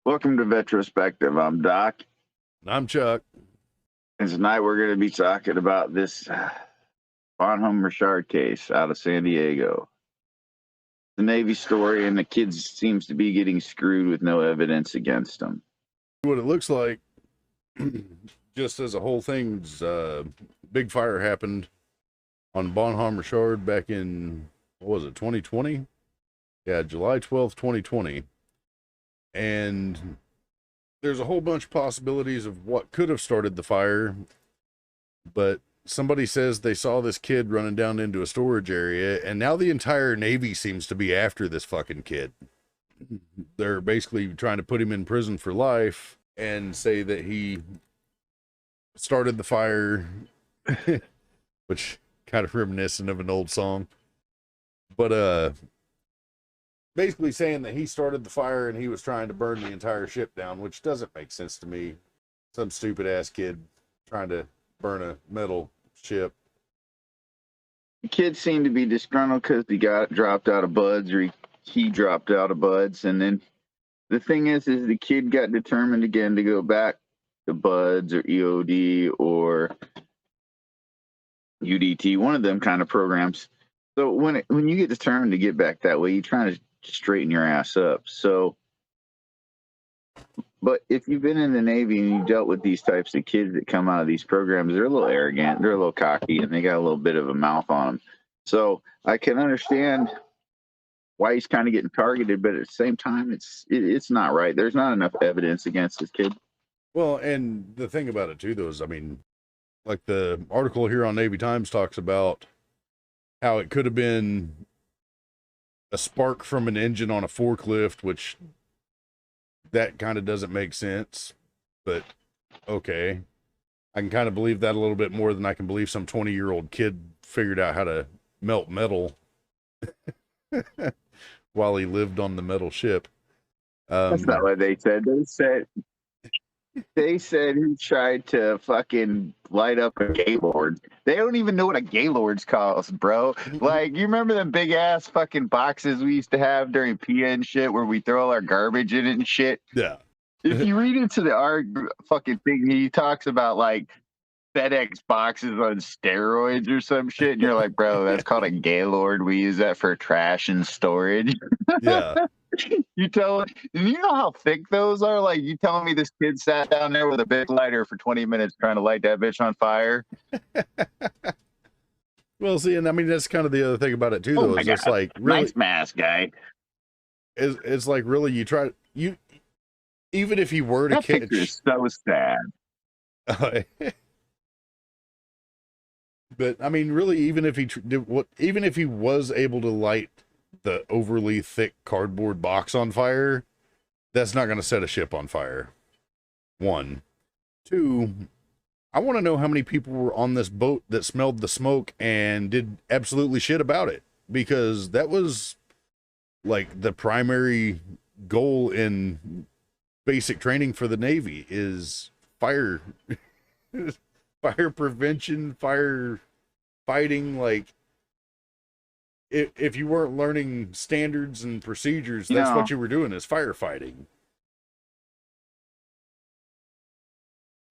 Welcome to VetRospective. I'm Doc, I'm Chuck. and tonight we're going to be talking about this Bonhomme Richard case out of San Diego. The Navy story, and the kid seems to be getting screwed with no evidence against him. What it looks like, just as a whole thing's big fire happened on Bonhomme Richard back in, what was it, 2020? Yeah, July 12th, 2020. And there's a whole bunch of possibilities of what could have started the fire, but somebody says they saw this kid running down into a storage area, and now the entire Navy seems to be after this fucking kid. They're basically trying to put him in prison for life and say that he started the fire, which kind of reminiscent of an old song. But basically saying that he started the fire and he was trying to burn the entire ship down, which doesn't make sense to me. Some stupid ass kid trying to burn a metal ship. The kid seemed to be disgruntled because he got dropped out of buds, or he dropped out of buds. And then the thing is the kid got determined again to go back to buds or EOD or UDT, one of them kind of programs. So when you get determined to get back that way, you're trying to straighten your ass up. So, but if you've been in the Navy and you dealt with these types of kids that come out of these programs, they're a little arrogant, they're a little cocky, and they got a little bit of a mouth on them. So I can understand why he's kind of getting targeted, but at the same time, it's not right. There's not enough evidence against this kid. Well, and the thing about it too, though, is, I mean, like the article here on Navy Times talks about how it could have been a spark from an engine on a forklift, which that kind of doesn't make sense, but okay. I can kind of believe that a little bit more than I can believe some 20-year-old kid figured out how to melt metal while he lived on the metal ship. That's not what they said. They said he tried to fucking light up a Gaylord. They don't even know what a Gaylord's cost, bro. Like, you remember them big ass fucking boxes we used to have during PN shit where we throw all our garbage in it and shit? Yeah. If you read into the fucking thing, he talks about like FedEx boxes on steroids or some shit, and you're like, bro, that's called a Gaylord. We use that for trash and storage. Yeah. You know how thick those are? Like, you telling me this kid sat down there with a big lighter for 20 minutes trying to light that bitch on fire? Well, see, and I mean, that's kind of the other thing about it too, though, is it's like, really, nice mask, guy. It's like, really, even if he were to That catch, picture is so sad. But I mean, really, even if he was able to light the overly thick cardboard box on fire, that's not going to set a ship on fire. One. Two, I want to know how many people were on this boat that smelled the smoke and did absolutely shit about it, because that was like the primary goal in basic training for the Navy is fire fire prevention, fire fighting. Like, if you weren't learning standards and procedures, that's what you were doing, is firefighting.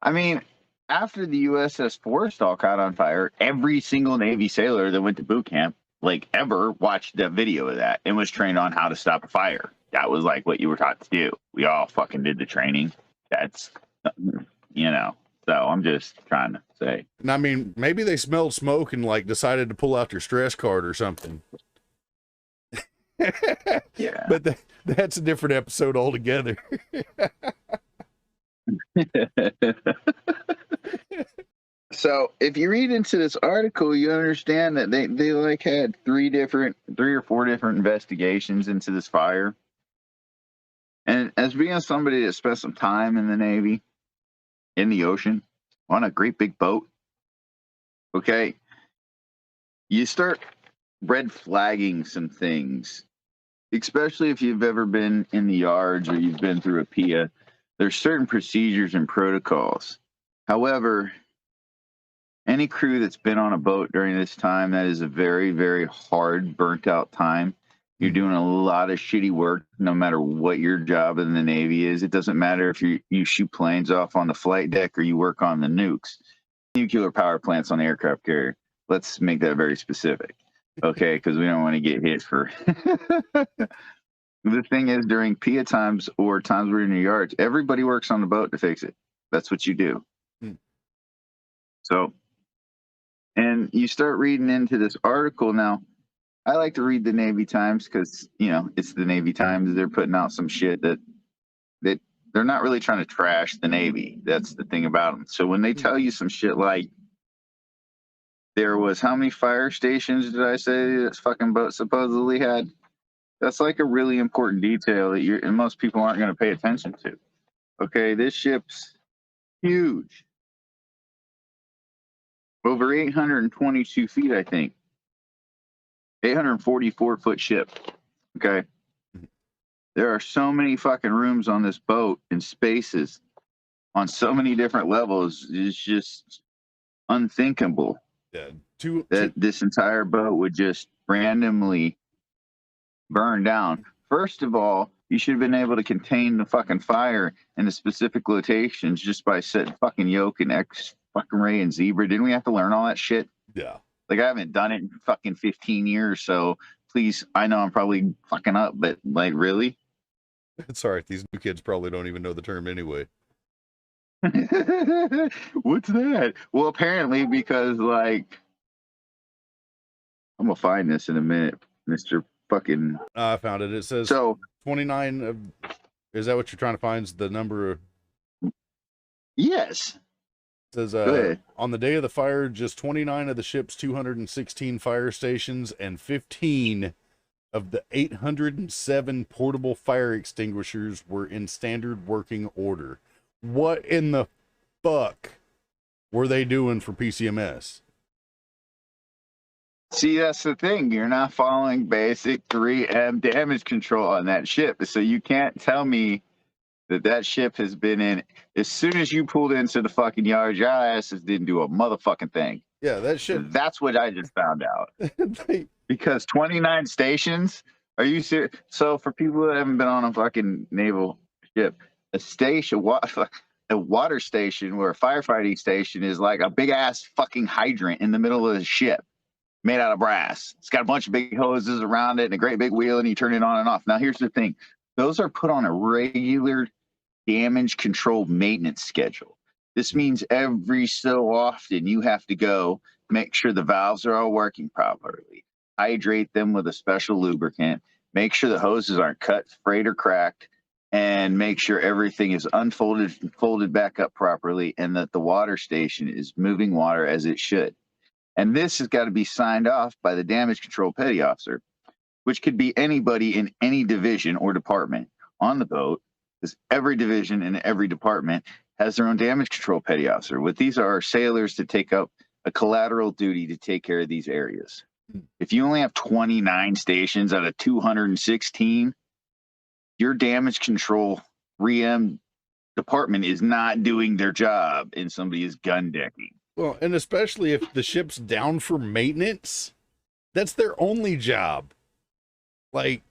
I mean, after the USS Forrestal caught on fire, every single Navy sailor that went to boot camp, like, ever watched the video of that and was trained on how to stop a fire. That was like what you were taught to do. We all fucking did the training. That's, so I'm just trying to say. And I mean, maybe they smelled smoke and like decided to pull out their stress card or something. Yeah. But that's a different episode altogether. So if you read into this article, you understand that they like had three or four different investigations into this fire. And as being somebody that spent some time in the Navy, in the ocean, on a great big boat, okay, you start red flagging some things, especially if you've ever been in the yards or you've been through a PIA. There's certain procedures and protocols. However, any crew that's been on a boat during this time, that is a very, very hard, burnt out time. You're doing a lot of shitty work, no matter what your job in the Navy is. It doesn't matter if you shoot planes off on the flight deck or you work on the nukes, nuclear power plants on the aircraft carrier. Let's make that very specific, okay? Because we don't want to get hit for. The thing is, during PIA times or times where you're in your yards, everybody works on the boat to fix it. That's what you do. So, and you start reading into this article now. I like to read the Navy Times because, it's the Navy Times. They're putting out some shit that they're not really trying to trash the Navy. That's the thing about them. So when they tell you some shit like there was how many fire stations did I say this fucking boat supposedly had? That's like a really important detail that and most people aren't going to pay attention to. Okay, this ship's huge. Over 822 feet, I think. 844-foot ship. Okay. There are so many fucking rooms on this boat and spaces on so many different levels. It's just unthinkable that this entire boat would just randomly burn down. First of all, you should have been able to contain the fucking fire in the specific locations just by setting fucking yoke and X fucking ray and zebra. Didn't we have to learn all that shit? Yeah. Like, I haven't done it in fucking 15 years, so please, I know I'm probably fucking up, but, like, really? It's all right. These new kids probably don't even know the term anyway. What's that? Well, apparently, because, like, I'm going to find this in a minute, Mr. fucking... I found it. It says 29 is that what you're trying to find? Is the number? Yes. It says, on the day of the fire, just 29 of the ship's 216 fire stations and 15 of the 807 portable fire extinguishers were in standard working order. What in the fuck were they doing for PCMS? See, that's the thing. You're not following basic 3M damage control on that ship. So you can't tell me that ship has been in. As soon as you pulled into the fucking yard, your asses didn't do a motherfucking thing. Yeah, that ship. That's what I just found out. Because 29 stations? Are you serious? So for people that haven't been on a fucking naval ship, a water station or a firefighting station is like a big ass fucking hydrant in the middle of the ship made out of brass. It's got a bunch of big hoses around it and a great big wheel, and you turn it on and off. Now, here's the thing. Those are put on a regular damage control maintenance schedule. This means every so often you have to go make sure the valves are all working properly, hydrate them with a special lubricant, make sure the hoses aren't cut, frayed, or cracked, and make sure everything is unfolded and folded back up properly, and that the water station is moving water as it should. And this has got to be signed off by the damage control petty officer, which could be anybody in any division or department on the boat, because every division and every department has their own damage control petty officer. What these are sailors to take up a collateral duty to take care of these areas. If you only have 29 stations out of 216, your damage control 3M department is not doing their job and somebody is gun decking. Well, and especially if the ship's down for maintenance, that's their only job. Like,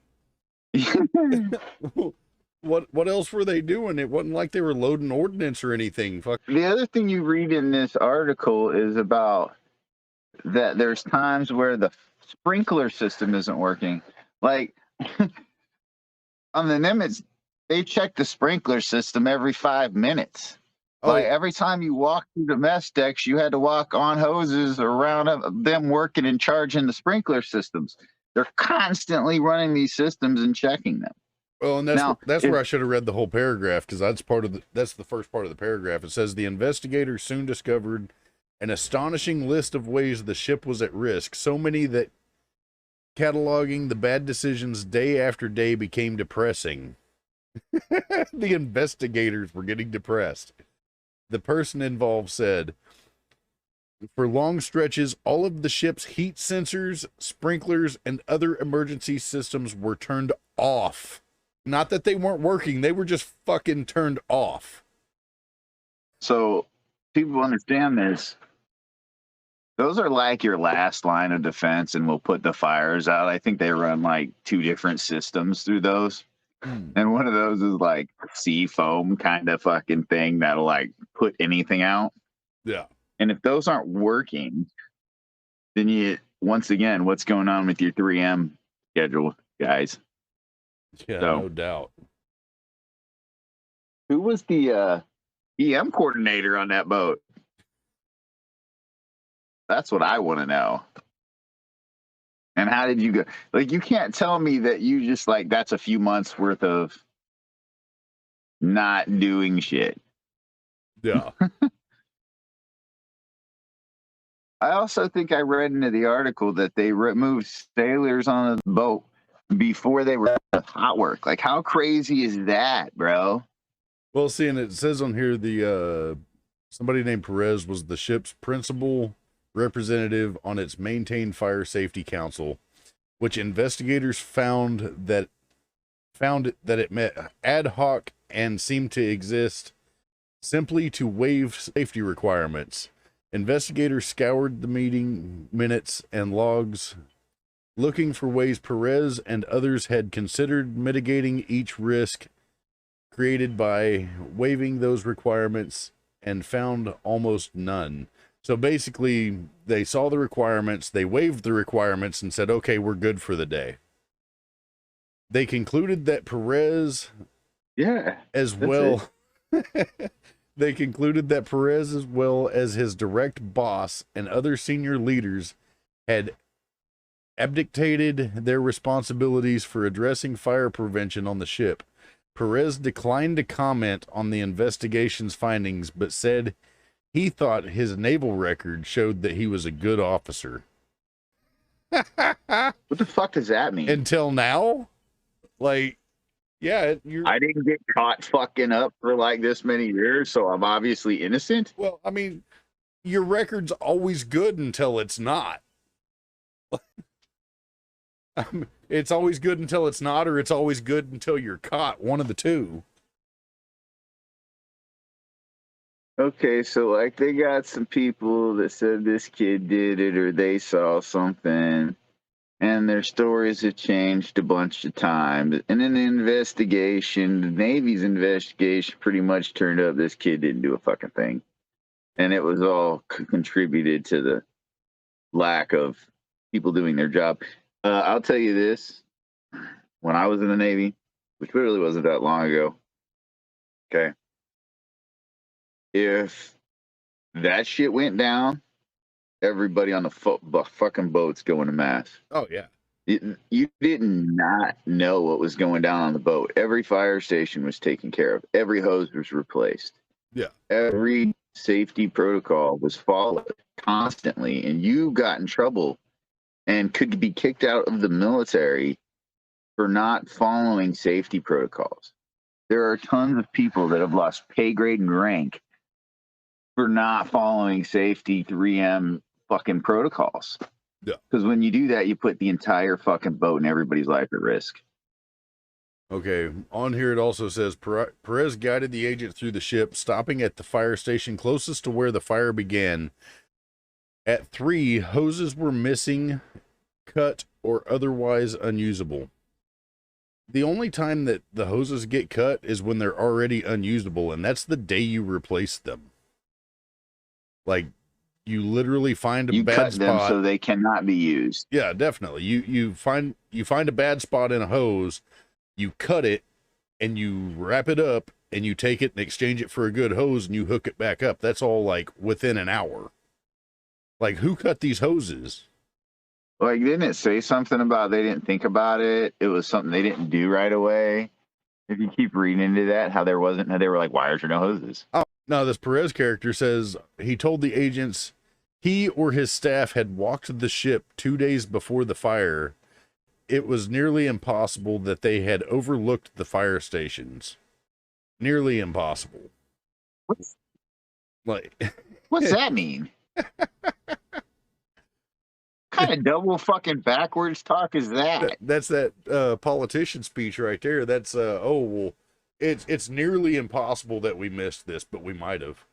what else were they doing? It wasn't like they were loading ordnance or anything. Fuck. The other thing you read in this article is about that there's times where the sprinkler system isn't working. Like, on the Nimitz, they check the sprinkler system every 5 minutes. Like, every time you walk through the mess decks, you had to walk on hoses around them working and charging the sprinkler systems. They're constantly running these systems and checking them. Well, and that's where I should have read the whole paragraph, because that's the first part of the paragraph. It says the investigators soon discovered an astonishing list of ways the ship was at risk, so many that cataloging the bad decisions day after day became depressing. The investigators were getting depressed. The person involved said, for long stretches, all of the ship's heat sensors, sprinklers, and other emergency systems were turned off. Not that they weren't working, they were just fucking turned off. So people understand this. those are like your last line of defense, and we'll put the fires out. I think they run like 2 different systems through those. And one of those is like sea foam kind of fucking thing that'll like put anything out. Yeah. And if those aren't working, then you, once again, what's going on with your 3M schedule, guys? Yeah, So, no doubt. who was the EM coordinator on that boat? That's what I want to know. And how did you go? Like, you can't tell me that you just like that's a few months worth of not doing shit. Yeah. I also think I read into the article that they removed sailors on the boat before they were hot work. Like, how crazy is that, bro? Well, see, and it says on here the somebody named Perez was the ship's principal representative on its maintained fire safety council, which investigators found that it met ad hoc and seemed to exist simply to waive safety requirements. Investigators scoured the meeting minutes and logs, looking for ways Perez and others had considered mitigating each risk created by waiving those requirements, and found almost none. So basically, they saw the requirements, they waived the requirements, and said, okay, we're good for the day. They concluded that Perez, as well, they concluded that Perez, as well as his direct boss and other senior leaders, had abdicated their responsibilities for addressing fire prevention on the ship. Perez declined to comment on the investigation's findings, but said he thought his naval record showed that he was a good officer. What the fuck does that mean? Until now? Like, yeah, I didn't get caught fucking up for like this many years, so I'm obviously innocent. Well, I mean, your record's always good until it's not. It's always good until it's not, or it's always good until you're caught. One of the two. Okay, so like they got some people that said this kid did it or they saw something, and their stories have changed a bunch of times. And in the investigation, the Navy's investigation pretty much turned up this kid didn't do a fucking thing. And it was all contributed to the lack of people doing their job. I'll tell you this. When I was in the Navy, which really wasn't that long ago, okay, if that shit went down, everybody on the fucking boat's going to mass. Oh, yeah. You did not know what was going down on the boat. Every fire station was taken care of. Every hose was replaced. Yeah. Every safety protocol was followed constantly, and you got in trouble and could be kicked out of the military for not following safety protocols. There are tons of people that have lost pay grade and rank for not following safety 3M fucking protocols. Yeah. Because when you do that, you put the entire fucking boat and everybody's life at risk. Okay, on here it also says Perez guided the agent through the ship, stopping at the fire station closest to where the fire began. At 3, hoses were missing, cut, or otherwise unusable. The only time that the hoses get cut is when they're already unusable, and that's the day you replace them. Like, you literally find a bad spot. You cut them so they cannot be used. Yeah, definitely. You find a bad spot in a hose, you cut it, and you wrap it up, and you take it and exchange it for a good hose, and you hook it back up. That's all, like, within an hour. Like, who cut these hoses? Like, didn't it say something about they didn't think about it? It was something they didn't do right away. If you keep reading into that, how they were like, why are there no hoses? Oh, no, this Perez character says he told the agents he or his staff had walked the ship 2 days before the fire. It was nearly impossible that they had overlooked the fire stations. Nearly impossible. What's Like, that mean? What kind of double fucking backwards talk is that? That's that politician speech right there. That's oh well, it's nearly impossible that we missed this, but we might have.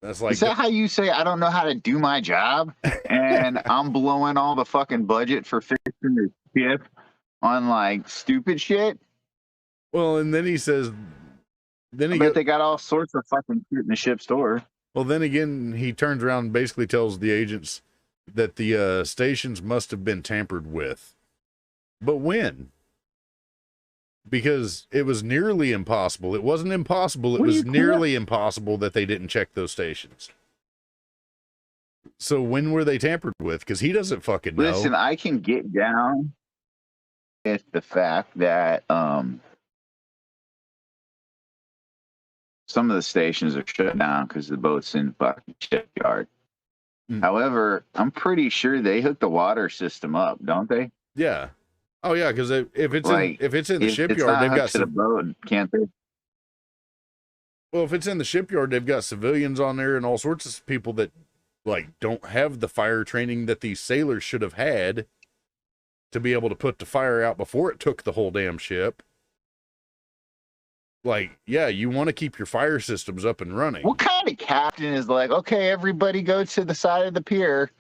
That's Is like, that how you say I don't know how to do my job and I'm blowing all the fucking budget for fixing the ship on like stupid shit? well, and then he says, then I he bet go, they got all sorts of fucking shit in the ship store. well, then again, he turns around and basically tells the agents that the stations must have been tampered with. But when? Because it was nearly impossible. It wasn't impossible. It was nearly impossible that they didn't check those stations. So when were they tampered with? Because he doesn't fucking know. Listen, I can get down with the fact that some of the stations are shut down because the boat's in the fucking shipyard. However, I'm pretty sure they hook the water system up, don't they? Yeah. Oh yeah, because if it's in the shipyard, they've got the boat, can't they? Well, if it's in the shipyard, they've got civilians on there and all sorts of people that like don't have the fire training that these sailors should have had to be able to put the fire out before it took the whole damn ship. Like, yeah, you want to keep your fire systems up and running. What kind of captain is like, okay, everybody go to the side of the pier?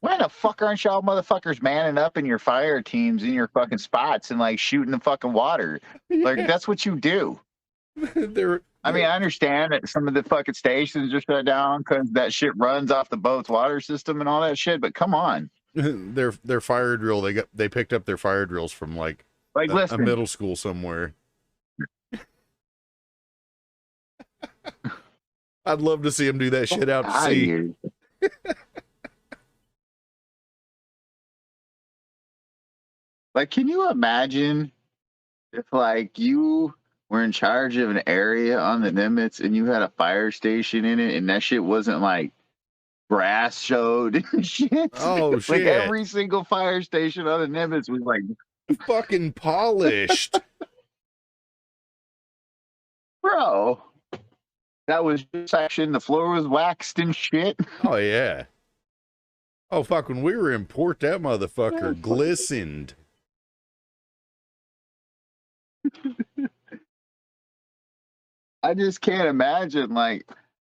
Why the fuck aren't y'all motherfuckers manning up in your fire teams in your fucking spots and like shooting the fucking water? Yeah. Like, that's what you do. I mean, I understand that some of the fucking stations are shut down because that shit runs off the boat's water system and all that shit, but come on. Their fire drill, they picked up their fire drills from like a middle school somewhere. I'd love to see him do that shit out to sea. Like, can you imagine if, like, you were in charge of an area on the Nimitz and you had a fire station in it and that shit wasn't, like, brass showed and shit? Oh, shit. Like, every single fire station on the Nimitz was, like... fucking polished. Bro. That was section. The floor was waxed and shit. Oh, yeah. Oh, fuck. When we were in port, that motherfucker glistened. I just can't imagine. Like,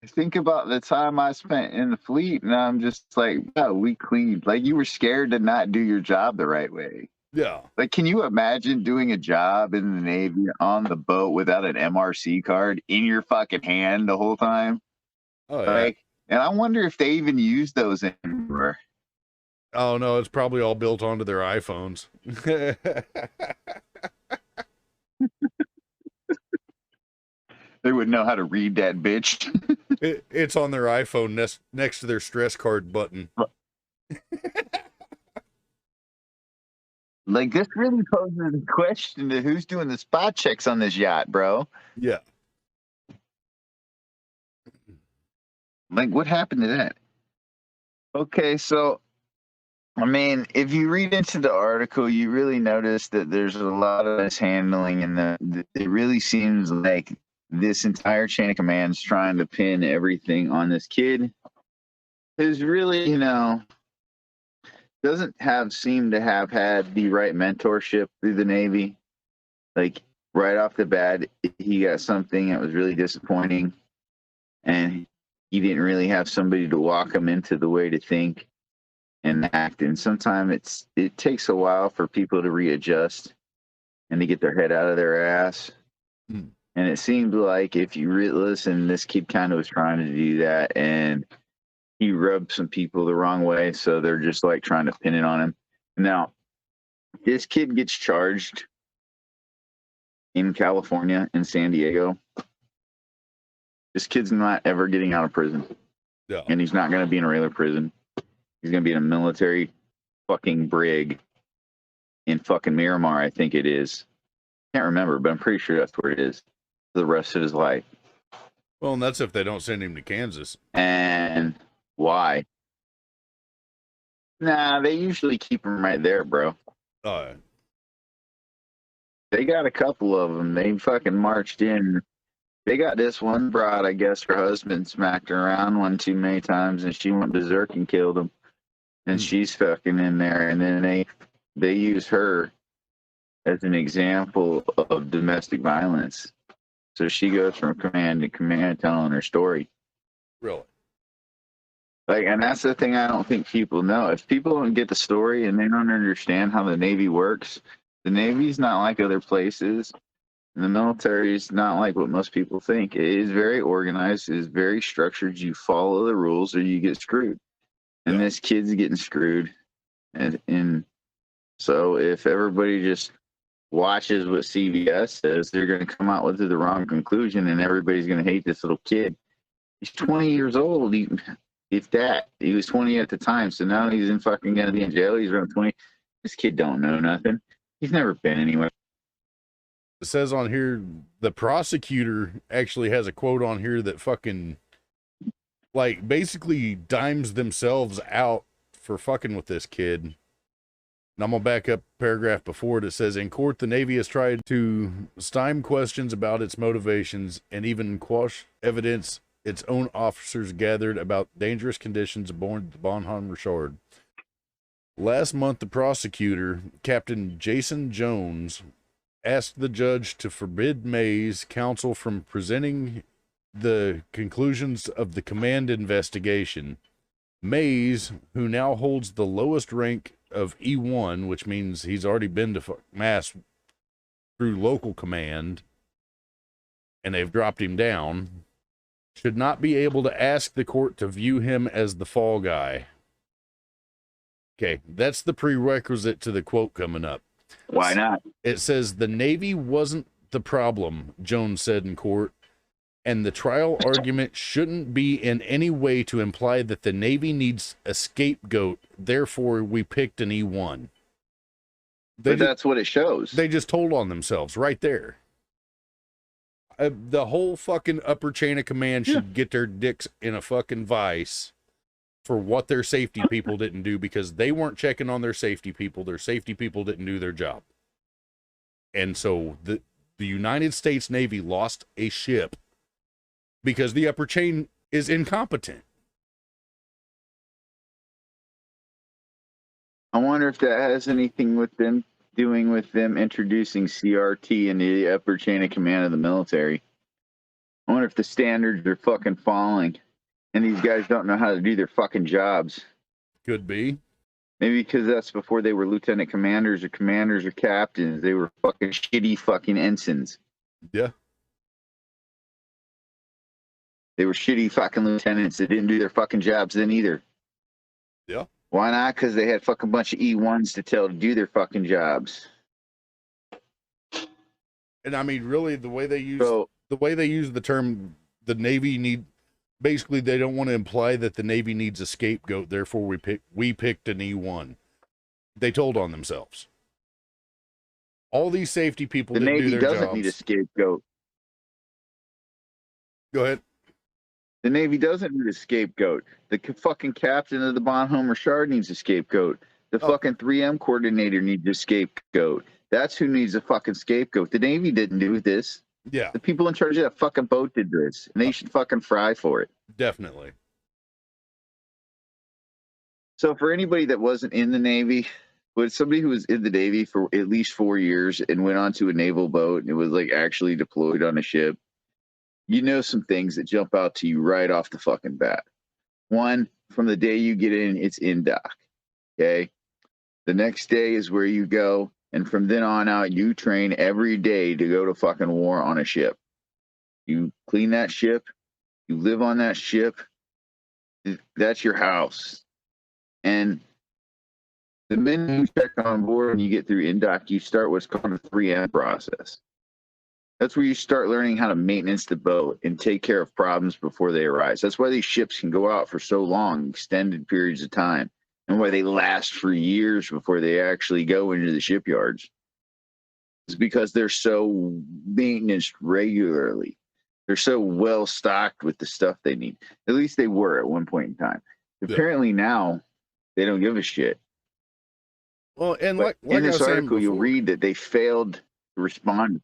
think about the time I spent in the fleet, and I'm just like, yeah, we cleaned. Like, you were scared to not do your job the right way. Yeah. Like, can you imagine doing a job in the Navy on the boat without an MRC card in your fucking hand the whole time? Oh, yeah. Like, and I wonder if they even use those anymore. Oh, no, it's probably all built onto their iPhones. They would know how to read that bitch. It's on their iPhone next to their stress card button. Like, this really poses a question to who's doing the spot checks on this yacht, bro. Yeah. Like, what happened to that? Okay, so, I mean, if you read into the article, you really notice that there's a lot of mishandling, and it really seems like this entire chain of command is trying to pin everything on this kid who's really, you know, doesn't seem to have had the right mentorship through the Navy. Like, right off the bat, he got something that was really disappointing, and he didn't really have somebody to walk him into the way to think and act. And sometimes it takes a while for people to readjust and to get their head out of their ass. And it seemed like if you listen, this kid kind of was trying to do that, and he rubbed some people the wrong way, so they're just like trying to pin it on him. Now, this kid gets charged in California, in San Diego. This kid's not ever getting out of prison. Yeah. And he's not going to be in a regular prison. He's going to be in a military fucking brig in fucking Miramar, I think it is. Can't remember, but I'm pretty sure that's where it is for the rest of his life. Well, and that's if they don't send him to Kansas. And why? Nah, they usually keep him right there, bro. Oh, They got a couple of them. They fucking marched in. They got this one broad, I guess her husband smacked her around one too many times, and she went berserk and killed him. And she's fucking in there, and then they use her as an example of domestic violence. So she goes from command to command telling her story. Really? Like, and that's the thing I don't think people know. If people don't get the story and they don't understand how the Navy works, the Navy's not like other places. And the military is not like what most people think. It is very organized. It is very structured. You follow the rules or you get screwed. And Yeah. this kid's getting screwed. And so if everybody just watches what CBS says, they're going to come out with the wrong conclusion, and everybody's going to hate this little kid. He's 20 years old. If that, he was 20 at the time, so now he's in fucking going to be in jail. He's around 20. This kid don't know nothing. He's never been anywhere. It says on here, the prosecutor actually has a quote on here that fucking, like, basically dimes themselves out for fucking with this kid. And I'm going to back up paragraph before it. It says, in court, the Navy has tried to stymie questions about its motivations and even quash evidence its own officers gathered about dangerous conditions aboard the Bonhomme Richard. Last month, the prosecutor, Captain Jason Jones, asked the judge to forbid May's counsel from presenting the conclusions of the command investigation. Mays, who now holds the lowest rank of E1, which means he's already been to mass through local command, and they've dropped him down, should not be able to ask the court to view him as the fall guy. Okay, that's the prerequisite to the quote coming up. Why not? It says the Navy wasn't the problem, Jones said in court, and the trial argument shouldn't be in any way to imply that the Navy needs a scapegoat, therefore we picked an E1. But that's what it shows. They just told on themselves right there. The whole fucking upper chain of command should get their dicks in a fucking vice for what their safety people didn't do, because they weren't checking on their safety people. Their safety people didn't do their job. And so the United States Navy lost a ship because the upper chain is incompetent. I wonder if that has anything with them doing with them introducing CRT into the upper chain of command of the military. I wonder if the standards are fucking falling and these guys don't know how to do their fucking jobs. Could be. Maybe because that's before they were lieutenant commanders or captains. They were fucking shitty fucking ensigns. Yeah. They were shitty fucking lieutenants that didn't do their fucking jobs then either. Yeah. Why not? Because they had fucking bunch of E1s to tell to do their fucking jobs. And I mean, really, the way they use the term, the Navy basically they don't want to imply that the Navy needs a scapegoat. Therefore, we picked an E1. They told on themselves. All these safety people the didn't Navy do their doesn't jobs. need a scapegoat. Go ahead. The Navy doesn't need a scapegoat. The fucking captain of the Bonhomme Richard needs a scapegoat. The fucking 3M coordinator needs a scapegoat. That's who needs a fucking scapegoat. The Navy didn't do this. Yeah. The people in charge of that fucking boat did this, and they should fucking fry for it. Definitely. So for anybody that wasn't in the Navy, but somebody who was in the Navy for at least 4 years and went onto a naval boat and it was like actually deployed on a ship, you know some things that jump out to you right off the fucking bat. One, from the day you get in, it's in dock. Okay? The next day is where you go, and from then on out, you train every day to go to fucking war on a ship. You clean that ship, you live on that ship, that's your house. And the minute you check on board and you get through in dock, you start what's called a 3M process. That's where you start learning how to maintenance the boat and take care of problems before they arise. That's why these ships can go out for so long, extended periods of time, and why they last for years before they actually go into the shipyards. It's because they're so maintenance regularly. They're so well stocked with the stuff they need. At least they were at one point in time. Apparently now they don't give a shit. Well, and like in this article, you'll before, read that they failed to respond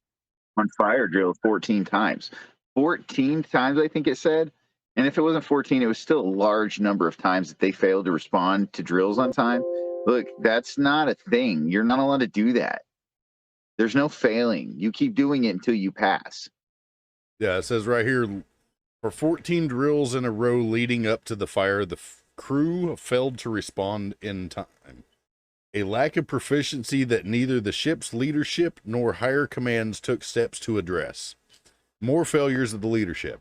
on fire drills 14 times. 14 times, I think it said. And if it wasn't 14, it was still a large number of times that they failed to respond to drills on time. Look, that's not a thing. You're not allowed to do that. There's no failing. You keep doing it until you pass. Yeah, it says right here, for 14 drills in a row leading up to the fire, the crew failed to respond in time. A lack of proficiency that neither the ship's leadership nor higher commands took steps to address. More failures of the leadership.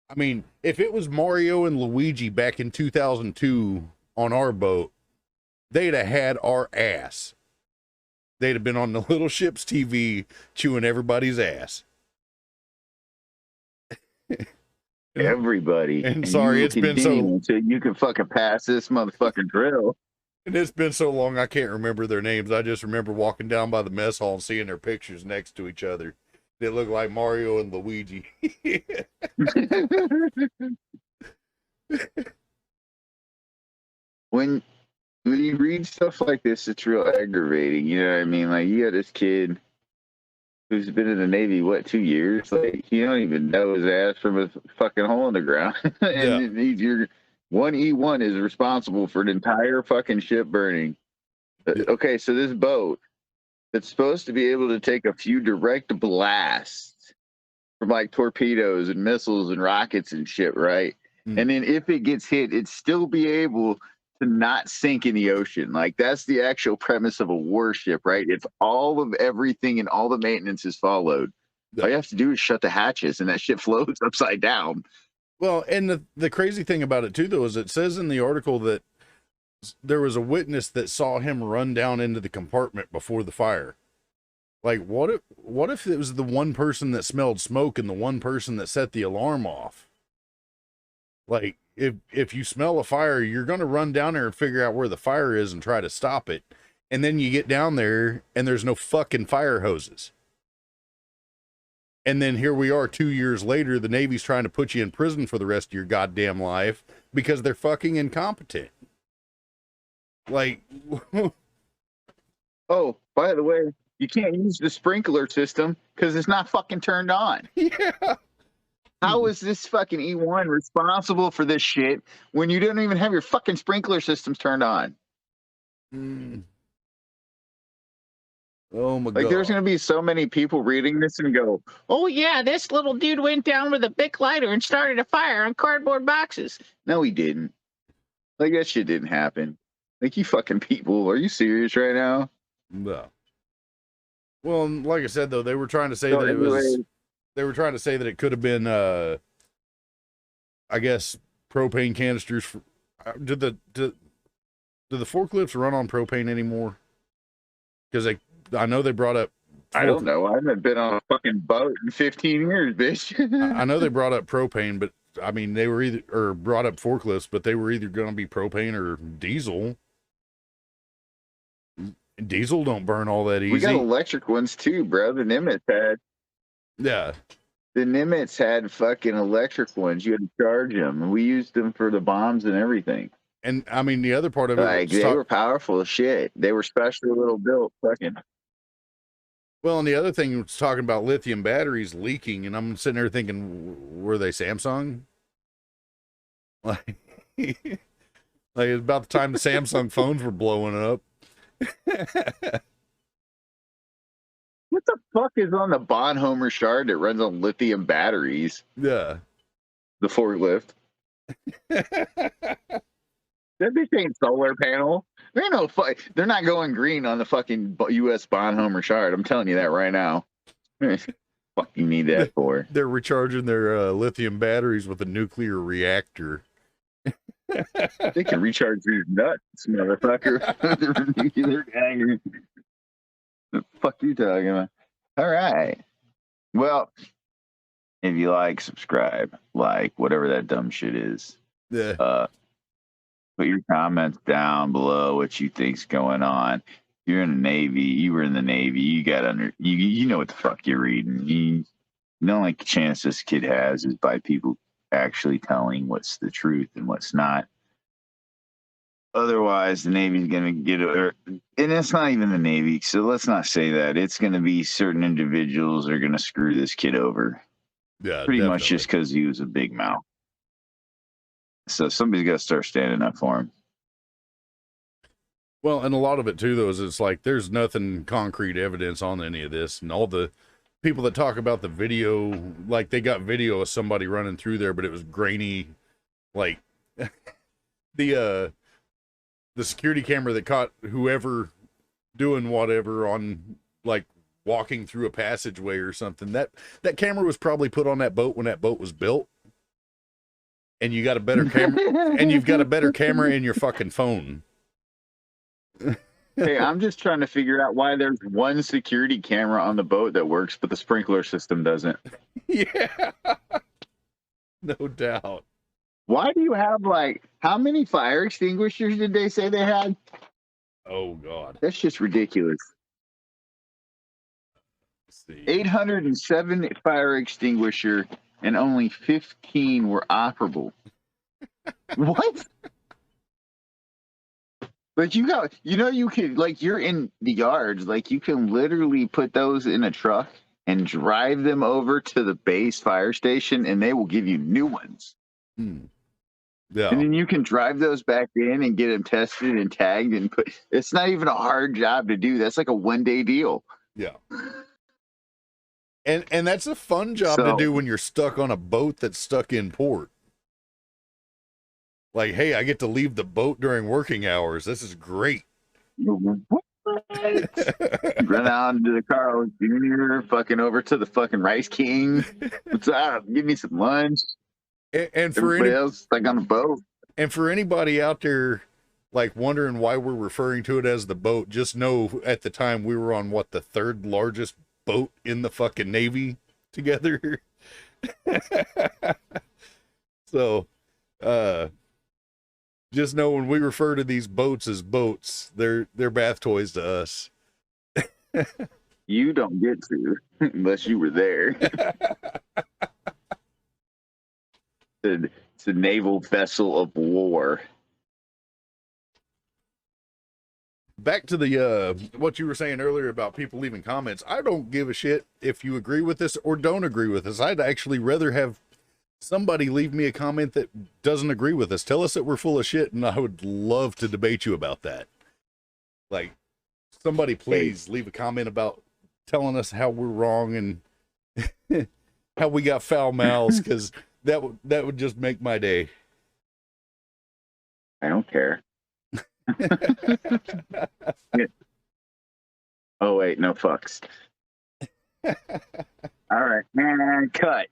I mean, if it was Mario and Luigi back in 2002 on our boat, they'd have had our ass. They'd have been on the little ship's TV chewing everybody's ass. Everybody. And sorry, it's been so until you can fucking pass this motherfucking drill. And it's been so long I can't remember their names. I just remember walking down by the mess hall and seeing their pictures next to each other. They look like Mario and Luigi. when you read stuff like this, it's real aggravating. You know what I mean? Like, you got this kid who's been in the Navy, what, 2 years? Like, he don't even know his ass from a fucking hole in the ground. And your 1E1 is responsible for an entire fucking ship burning. Okay, so this boat that's supposed to be able to take a few direct blasts from like torpedoes and missiles and rockets and shit, right? And then if it gets hit, it'd still be able to not sink in the ocean. Like, that's the actual premise of a warship, right? If all of everything and all the maintenance is followed, all you have to do is shut the hatches and that shit floats upside down. Well, and the crazy thing about it too, though, is it says in the article that there was a witness that saw him run down into the compartment before the fire. Like, what if it was the one person that smelled smoke and the one person that set the alarm off? Like, if you smell a fire, you're going to run down there and figure out where the fire is and try to stop it. And then you get down there and there's no fucking fire hoses. And then here we are 2 years later, the Navy's trying to put you in prison for the rest of your goddamn life because they're fucking incompetent. Like, oh, by the way, you can't use the sprinkler system because it's not fucking turned on. Yeah. How is this fucking E1 responsible for this shit when you don't even have your fucking sprinkler systems turned on? Oh my God. Like, there's going to be so many people reading this and go, oh yeah, this little dude went down with a Bic lighter and started a fire on cardboard boxes. No, he didn't. Like, that shit didn't happen. Like, you fucking people, are you serious right now? No. Well, like I said, though, they were trying to say that it was... They were trying to say that it could have been, I guess, propane canisters. Do the forklifts run on propane anymore? Because I know they brought up. I don't know. I haven't been on a fucking boat in 15 years, bitch. I know they brought up propane, but I mean, they were brought up forklifts, but they were either going to be propane or diesel. Diesel don't burn all that easy. We got electric ones too, bro. The Nimitz had. Yeah. The Nimitz had fucking electric ones. You had to charge them. And we used them for the bombs and everything. And I mean, the other part of it, like, they were powerful as shit. They were specially little built fucking. Well, and the other thing was talking about lithium batteries leaking, and I'm sitting there thinking, were they Samsung? Like, like it's about the time the Samsung phones were blowing up. What the fuck is on the Bonhomme Richard that runs on lithium batteries? Yeah. The forklift. That bitch ain't solar panel. They're not going green on the fucking US Bonhomme Richard. I'm telling you that right now. Fuck you need that for? They're recharging their lithium batteries with a nuclear reactor. They can recharge these nuts, motherfucker. They're nuclear angry. The fuck you talking about? All right. Well, if you like, subscribe, like, whatever that dumb shit is. Yeah. Put your comments down below what you think's going on. You're in the Navy. You were in the Navy. You got you know what the fuck you're reading. The only chance this kid has is by people actually telling what's the truth and what's not. Otherwise, the Navy's going to get it. And it's not even the Navy, so let's not say that. It's going to be certain individuals that are going to screw this kid over. Yeah, pretty definitely. much just because he was a big mouth. So somebody's got to start standing up for him. Well, and a lot of it, too, though, is it's like there's nothing concrete evidence on any of this. And all the people that talk about the video, like they got video of somebody running through there, but it was grainy, like the security camera that caught whoever doing whatever on like walking through a passageway or something. That camera was probably put on that boat when that boat was built. And you got a better camera, and you've got a better camera in your fucking phone. Hey, I'm just trying to figure out why there's one security camera on the boat that works, but the sprinkler system doesn't. Yeah, no doubt. Why do you have like how many fire extinguishers did they say they had? Oh God, That's just ridiculous. let's see. 807 fire extinguisher and only 15 were operable. What? But you got, you can, like, you're in the yards, like, you can literally put those in a truck and drive them over to the base fire station, and they will give you new ones. Yeah. And then you can drive those back in and get them tested and tagged and put. It's not even a hard job to do. That's like a one-day deal. Yeah. And that's a fun job to do when you're stuck on a boat that's stuck in port. Like, hey, I get to leave the boat during working hours. This is great. Run out to the Carl Jr., fucking over to the fucking Rice King. What's up? Give me some lunch. And for everybody else stuck on a boat. And for anybody out there like wondering why we're referring to it as the boat, just know at the time we were on what, the third largest boat in the fucking Navy together. So, just know when we refer to these boats as boats, they're bath toys to us. You don't get to unless you were there. It's a naval vessel of war. Back to the what you were saying earlier about people leaving comments. I don't give a shit if you agree with this or don't agree with this. I'd actually rather have somebody leave me a comment that doesn't agree with us. Tell us that we're full of shit, and I would love to debate you about that. Like, somebody please leave a comment about telling us how we're wrong and how we got foul mouths, because that would just make my day. I don't care. Oh wait, no fucks. All right, man, cut.